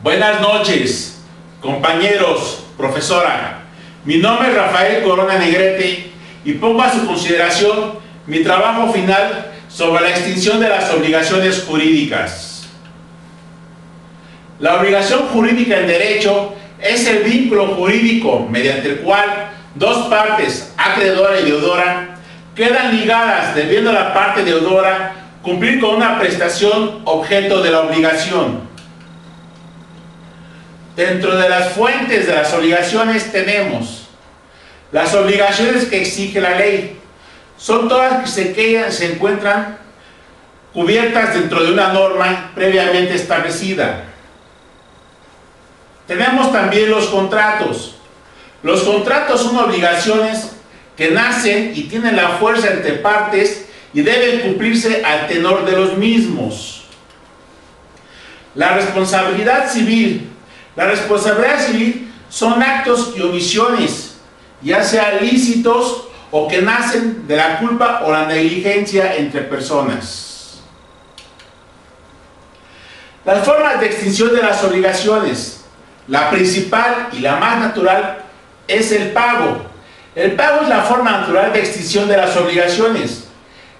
Buenas noches, compañeros, profesora. Mi nombre es Rafael Corona Negrete y pongo a su consideración mi trabajo final sobre la extinción de las obligaciones jurídicas. La obligación jurídica en derecho es el vínculo jurídico mediante el cual dos partes, acreedora y deudora, quedan ligadas debiendo a la parte deudora cumplir con una prestación objeto de la obligación. Dentro de las fuentes de las obligaciones tenemos las obligaciones que exige la ley. Son todas que se encuentran cubiertas dentro de una norma previamente establecida. Tenemos también los contratos. Los contratos son obligaciones que nacen y tienen la fuerza entre partes y deben cumplirse al tenor de los mismos. La responsabilidad civil. La responsabilidad civil son actos y omisiones, ya sean lícitos o que nacen de la culpa o la negligencia entre personas. Las formas de extinción de las obligaciones. La principal y la más natural es el pago. El pago es la forma natural de extinción de las obligaciones.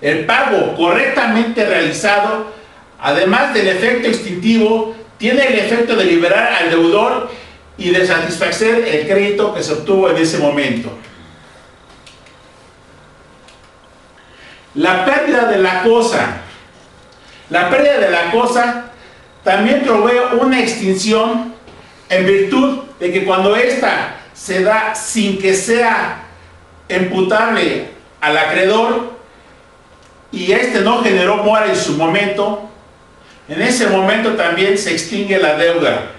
El pago correctamente realizado, además del efecto extintivo, tiene el efecto de liberar al deudor y de satisfacer el crédito que se obtuvo en ese momento. La pérdida de la cosa. La pérdida de la cosa también provee una extinción en virtud de que cuando ésta se da sin que sea imputable al acreedor y éste no generó mora en su momento, en ese momento también se extingue la deuda.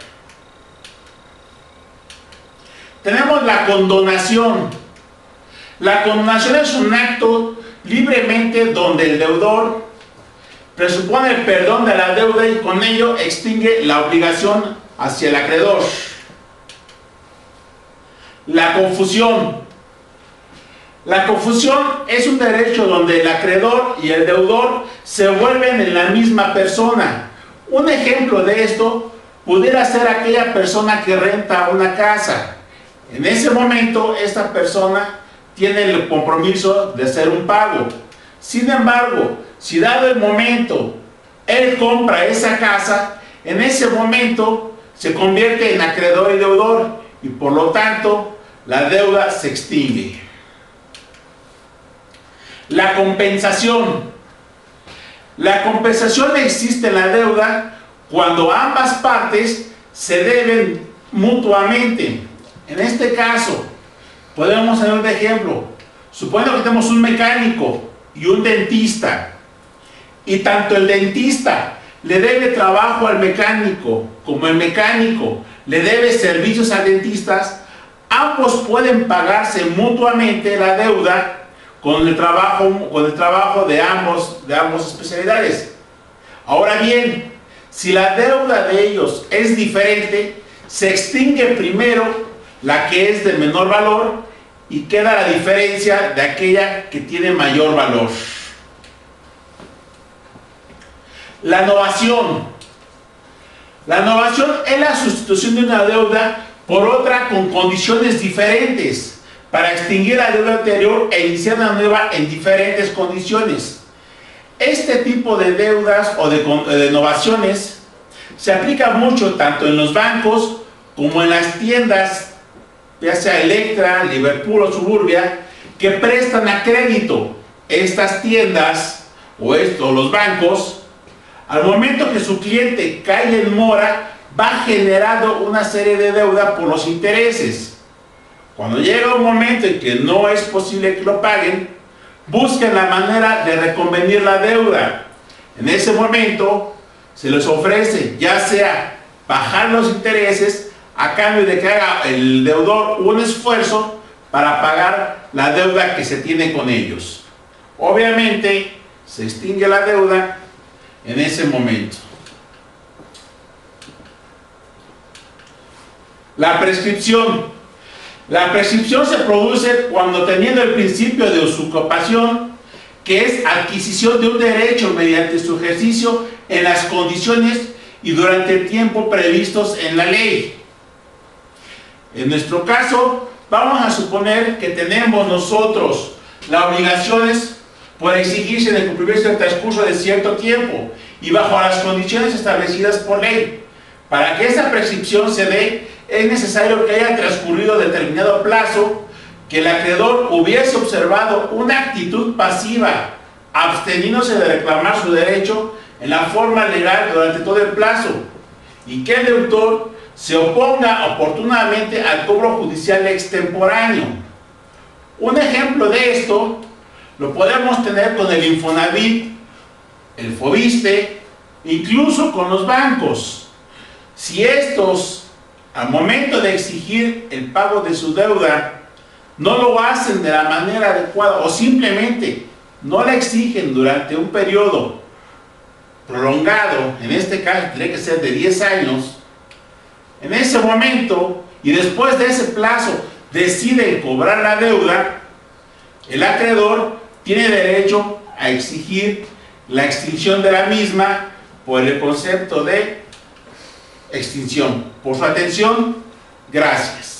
Tenemos la condonación. La condonación es un acto libremente donde el deudor presupone el perdón de la deuda y con ello extingue la obligación hacia el acreedor. La confusión. La confusión es un derecho donde el acreedor y el deudor se vuelven en la misma persona. Un ejemplo de esto pudiera ser aquella persona que renta una casa. En ese momento, esta persona tiene el compromiso de hacer un pago. Sin embargo, si dado el momento él compra esa casa, en ese momento se convierte en acreedor y deudor y por lo tanto la deuda se extingue. La compensación. La compensación existe en la deuda cuando ambas partes se deben mutuamente. En este caso, podemos tener un ejemplo. Suponiendo que tenemos un mecánico y un dentista, y tanto el dentista le debe trabajo al mecánico, como el mecánico le debe servicios al dentista, ambos pueden pagarse mutuamente la deuda con el trabajo de ambas especialidades. Ahora bien, si la deuda de ellos es diferente, se extingue primero la que es de menor valor y queda la diferencia de aquella que tiene mayor valor. La novación. La novación es la sustitución de una deuda por otra con condiciones diferentes para extinguir la deuda anterior e iniciar una nueva en diferentes condiciones. Este tipo de deudas o de novaciones se aplica mucho tanto en los bancos como en las tiendas, ya sea Electra, Liverpool o Suburbia, que prestan a crédito. Estas tiendas o los bancos, al momento que su cliente cae en mora, va generando una serie de deuda por los intereses. Cuando llega un momento en que no es posible que lo paguen, buscan la manera de reconvenir la deuda. En ese momento se les ofrece ya sea bajar los intereses a cambio de que haga el deudor un esfuerzo para pagar la deuda que se tiene con ellos. Obviamente se extingue la deuda en ese momento. La prescripción. La prescripción se produce cuando, teniendo el principio de usurpación, que es adquisición de un derecho mediante su ejercicio en las condiciones y durante el tiempo previstos en la ley. En nuestro caso, vamos a suponer que tenemos nosotros las obligaciones por exigirse en el cumplimiento del transcurso de cierto tiempo y bajo las condiciones establecidas por ley. Para que esa prescripción se dé, es necesario que haya transcurrido determinado plazo, que el acreedor hubiese observado una actitud pasiva, absteniéndose de reclamar su derecho en la forma legal durante todo el plazo, y que el deudor se oponga oportunamente al cobro judicial extemporáneo. Un ejemplo de esto lo podemos tener con el Infonavit, el Fobiste, incluso con los bancos. Si estos, al momento de exigir el pago de su deuda, no lo hacen de la manera adecuada o simplemente no la exigen durante un periodo prolongado, en este caso tendría que ser de 10 años, en ese momento y después de ese plazo deciden cobrar la deuda, el acreedor tiene derecho a exigir la extinción de la misma por el concepto de extinción. Por su atención, gracias.